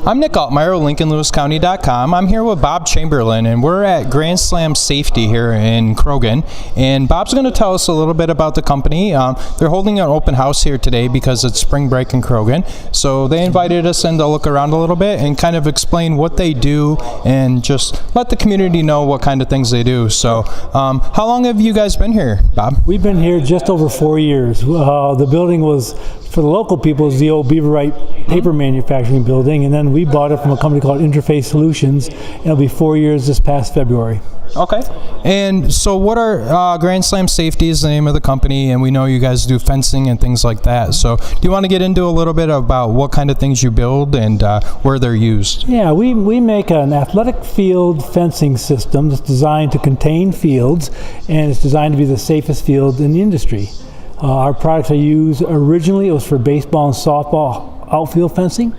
I'm Nick Altmeyer, LincolnLewisCounty.com. I'm here with Bob Chamberlain, and we're at Grand Slam Safety here in Croghan. And Bob's going to tell us a little bit about the company. They're holding an open house here today because it's spring break in Croghan. So they invited us in to look around a little bit and kind of explain what they do and just let the community know what kind of things they do. So how long have you guys been here, Bob? We've been here just over 4 years. The building was, for the local people, is the old Beaverite paper manufacturing building, and then we bought it from a company called Interface Solutions, and it'll be 4 years this past February. Okay. And so what are Grand Slam Safety is the name of the company, and we know you guys do fencing and things like that. So do you want to get into a little bit about what kind of things you build and where they're used? Yeah, we make an athletic field fencing system that's designed to contain fields, and it's designed to be the safest field in the industry. Our products are used, originally it was for baseball and softball outfield fencing,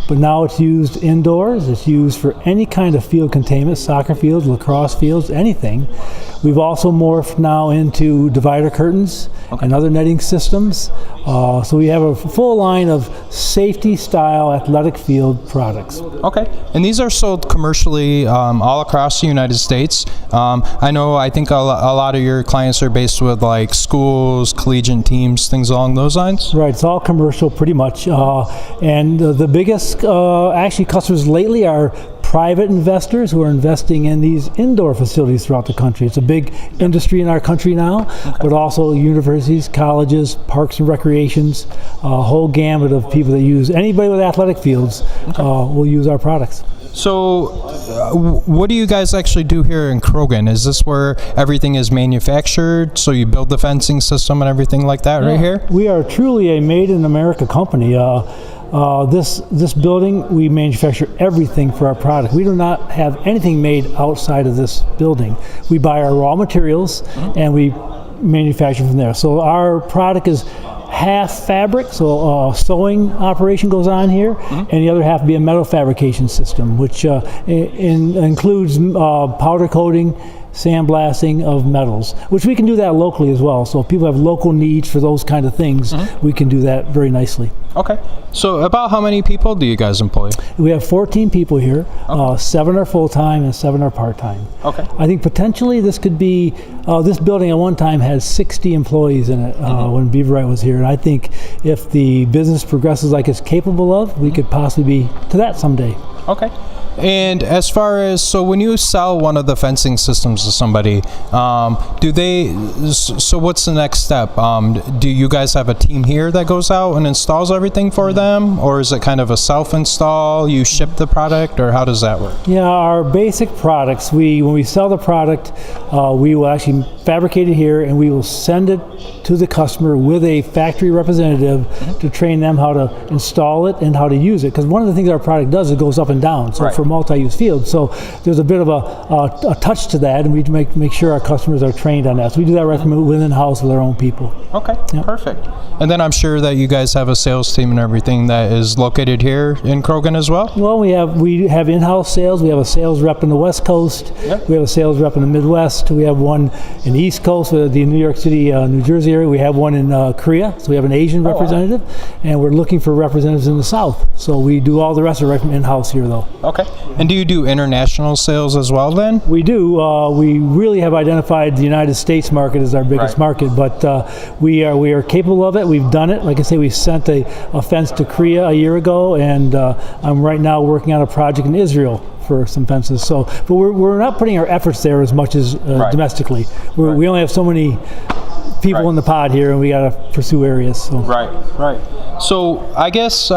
but now it's used indoors. It's used for any kind of field containment, soccer fields, lacrosse fields, anything. We've also morphed now into divider curtains and other netting systems. So we have a full line of safety-style athletic field products. Okay, and these are sold commercially all across the United States. I think a lot of your clients are based with like schools, collegiate teams, things along those lines? Right, it's all commercial pretty much. And the biggest actually customers lately are private investors who are investing in these indoor facilities throughout the country. It's a big industry in our country now, but also universities, colleges, parks and recreations, a whole gamut of people that use, anybody with athletic fields will use our products. So what do you guys actually do here in Croghan? Is this where everything is manufactured, so you build the fencing system and everything like that right here? We are truly a made-in-America company. This building, we manufacture everything for our product. We do not have anything made outside of this building. We buy our raw materials and we manufacture from there. So our product is half fabric, so sewing operation goes on here, and the other half be a metal fabrication system, which includes powder coating, sandblasting of metals, which we can do that locally as well. So if people have local needs for those kind of things, we can do that very nicely. Okay. So about how many people do you guys employ? We have 14 people here. 7 are full-time and 7 are part-time. Okay. I think potentially this could be, this building at one time had 60 employees in it when Beaverite was here. And I think if the business progresses like it's capable of, we could possibly be to that someday. Okay. And as far as, so when you sell one of the fencing systems to somebody, so what's the next step? Do you guys have a team here that goes out and installs everything for them? Or is it kind of a self-install, you ship the product, or how does that work? Yeah, our basic products, when we sell the product, we will actually fabricate it here and we will send it to the customer with a factory representative to train them how to install it and how to use it. Because one of the things our product does, it goes up and down. So for multi-use fields. So there's a bit of a touch to that, and we make sure our customers are trained on that. So we do that right from within house with our own people. Okay, perfect. And then I'm sure that you guys have a sales team and everything that is located here in Croghan as well? Well, we have in-house sales. We have a sales rep in the West Coast. We have a sales rep in the Midwest. We have one in the East Coast, the New York City, New Jersey area. We have one in Korea, so we have an Asian representative, and we're looking for representatives in the South. So we do all the rest of it right from in-house here, though. Okay. And do you do international sales as well then? We do. We really have identified the United States market as our biggest market, but we are capable of it. We've done it. Like I say, we sent a fence to Korea a year ago, and I'm right now working on a project in Israel for some fences. So, but we're not putting our efforts there as much as domestically. We only have so many people in the pod here, and we got to pursue areas. So. Right. So I guess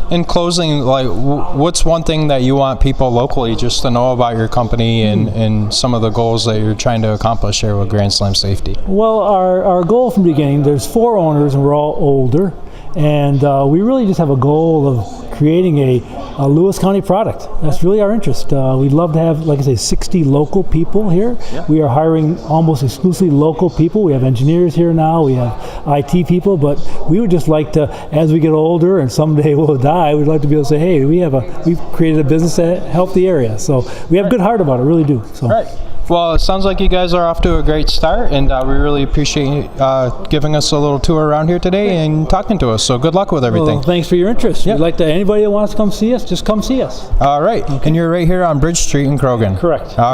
in closing, like, what's one thing that you want people locally just to know about your company and some of the goals that you're trying to accomplish here with Grand Slam Safety? Well, our goal from the beginning, there's 4 owners, and we're all older, and we really just have a goal of creating a Lewis County product. That's really our interest. We'd love to have, like I say, 60 local people here. We are hiring almost exclusively local people. We have engineers here now. We have IT people, but we would just like to, as we get older and someday we'll die, we'd like to be able to say, hey, we've created a business that helped the area. So we have good heart about it, really do. So. Right. Well, it sounds like you guys are off to a great start, and we really appreciate giving us a little tour around here today and talking to us. So good luck with everything. Well, thanks for your interest. Yep. We'd like to, anybody that wants to come see us, just come see us. All right. And you're right here on Bridge Street in Krogan. Correct. All